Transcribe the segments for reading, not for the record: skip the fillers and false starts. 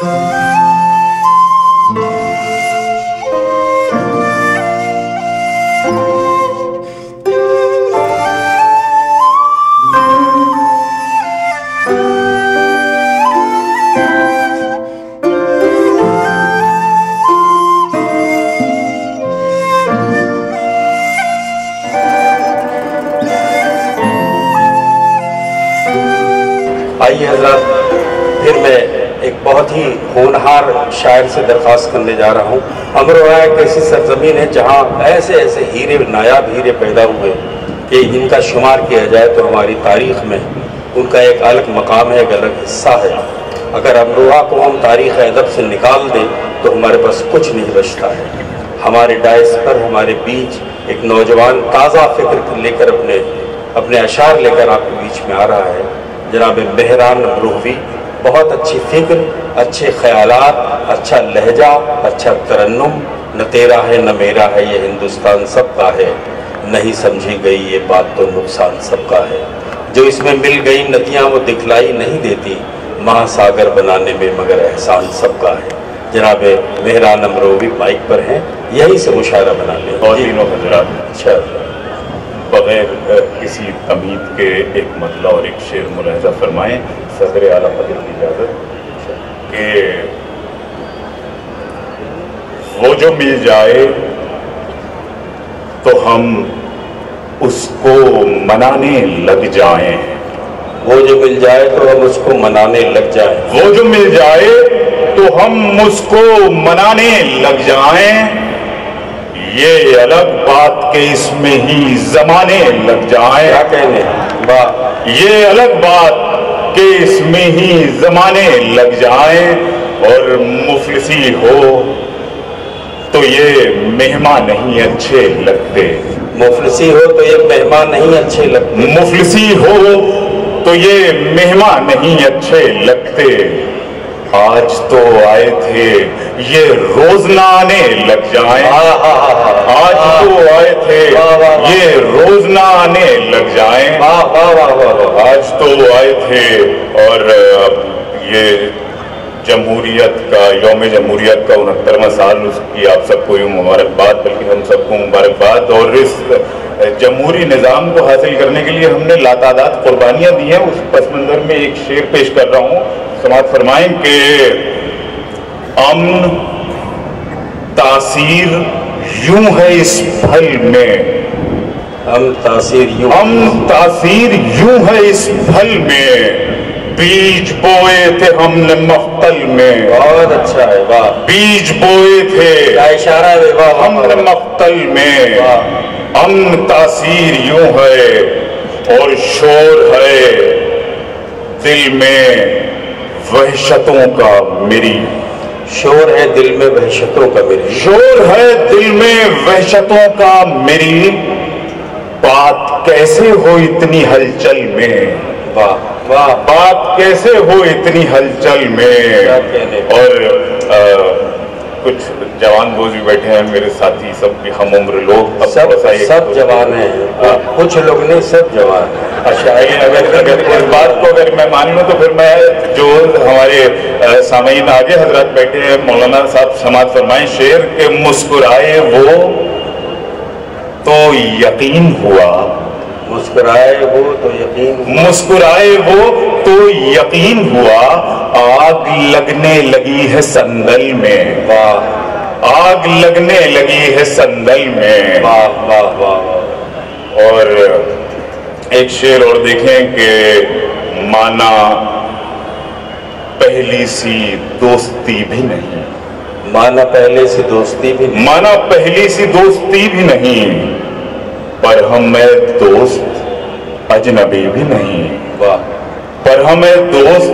آئیے حضرات، پھر میں ایک بہت ہی ہونہار شاعر سے درخواست کرنے جا رہا ہوں۔ امروہہ ایک ایسی سرزمین ہے جہاں ایسے ایسے ہیرے، نایاب ہیرے پیدا ہوئے کہ ان کا شمار کیا جائے تو ہماری تاریخ میں ان کا ایک الگ مقام ہے، ایک الگ حصہ ہے۔ اگر امروہہ کو ہم تاریخ ادب سے نکال دیں تو ہمارے پاس کچھ نہیں بچتا ہے۔ ہمارے ڈائس پر ہمارے بیچ ایک نوجوان تازہ فکر لے کر اپنے اشعار لے کر آپ کے بیچ میں آ رہا ہے، جناب مہران امروہوی۔ بہت اچھی فکر، اچھے خیالات، اچھا لہجہ، اچھا ترنم۔ نہ تیرا ہے نہ میرا ہے یہ ہندوستان سب کا ہے، نہیں سمجھی گئی یہ بات تو نقصان سب کا ہے۔ جو اس میں مل گئی ندیاں وہ دکھلائی نہیں دیتی، مہا ساگر بنانے میں مگر احسان سب کا ہے۔ جناب مہران امروہوی مائک پر ہیں، یہی سے مشاعرہ بنا لیں۔ اور تینوں حضرات اچھا بغیر کسی تمہید کے ایک مطلع اور ایک شعر ملاحظہ فرمائیں۔ صدر اعلیٰ قدر کی اجازت کہ وہ جو مل جائے تو ہم اس کو منانے لگ جائیں، وہ جو مل جائے تو ہم اس کو منانے لگ جائیں، وہ جو مل جائے تو ہم اس کو منانے لگ جائیں۔ یہ الگ بات کہ اس میں ہی زمانے لگ جائیں، کیا کہنے واہ، یہ الگ بات کہ اس میں ہی زمانے لگ جائیں۔ اور مفلسی ہو تو یہ مہمان نہیں اچھے لگتے، مفلسی ہو تو یہ مہمان نہیں اچھے لگتے، مفلسی ہو تو یہ مہمان نہیں اچھے لگتے۔ آج تو آئے تھے یہ روز نہ آنے لگ جائیں، آج تو آئے تھے یہ روز نہ آنے لگ جائیں، آج تو آئے تھے۔ اور یہ جمہوریت کا، یوم جمہوریت کا 69واں سال، اس کی آپ سب کو یوں مبارکباد، بلکہ ہم سب کو مبارکباد۔ اور اس جمہوری نظام کو حاصل کرنے کے لیے ہم نے لاتعداد قربانیاں دی ہیں۔ اس پس منظر میں ایک شعر پیش کر رہا ہوں، سماعت فرمائیں کہ امن تاثیر یوں ہے اس پھل میں، امن تاثیر یوں، امن تاثیر یوں ہے اس پھل میں، بیج بوئے تھے ہم نے مقتل میں، بہت اچھا ہے، واہ، بیج بوئے تھے کیا اشارہ ہے، واہ، ہم نے مقتل میں۔ امن تاثیر یوں ہے اور شور ہے دل میں وحشتوں کا میری، شور ہے دل میں وحشتوں کا میری، شور ہے دل میں وحشتوں کا میری، بات کیسے ہو اتنی ہلچل میں، واہ واہ، بات کیسے ہو اتنی ہلچل میں۔ اور کچھ جوان دوست بھی بیٹھے ہیں میرے ساتھی، سب بھی ہم عمر لوگ، سب جوان ہیں، کچھ لوگ نہیں، سب جوان ہیں۔ اچھا، اگر اس بات کو اگر میں مان لوں تو پھر میں جو ہمارے سامعین آگے حضرات بیٹھے ہیں، مولانا صاحب سماعت فرمائیں شعر کہ مسکرائے وہ تو یقین ہوا، مسکرائے وہ تو یقین ہوا، مسکرائے وہ تو یقین ہوا، آگ لگنے لگی ہے سندل میں، واہ، آگ لگنے لگی ہے سندل میں۔ واہ واہ واہ۔ اور ایک شعر اور دیکھیں کہ مانا پہلی سی دوستی بھی نہیں، مانا پہلے سے دوستی بھی نہیں، مانا پہلی سی دوستی بھی نہیں، پر ہمیں دوست اجنبی بھی نہیں، واہ، پر ہمیں دوست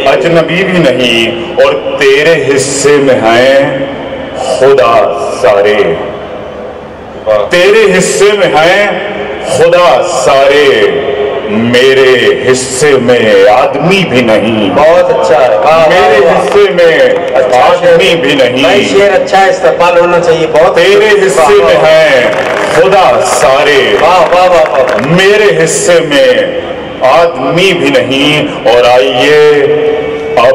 اجنبی بھی نہیں، اور تیرے حصے میں ہیں خدا سارے، تیرے حصے میں ہیں خدا سارے، میرے حصے میں آدمی بھی نہیں، بہت اچھا ہے، میرے حصے میں آدمی بھی نہیں، شعر اچھا ہے، استقبال ہونا چاہیے، بہت تیرے حصے میں ہیں خدا سارے، واہ واہ واہ، میرے حصے میں آدمی بھی نہیں۔ اور آئیے اب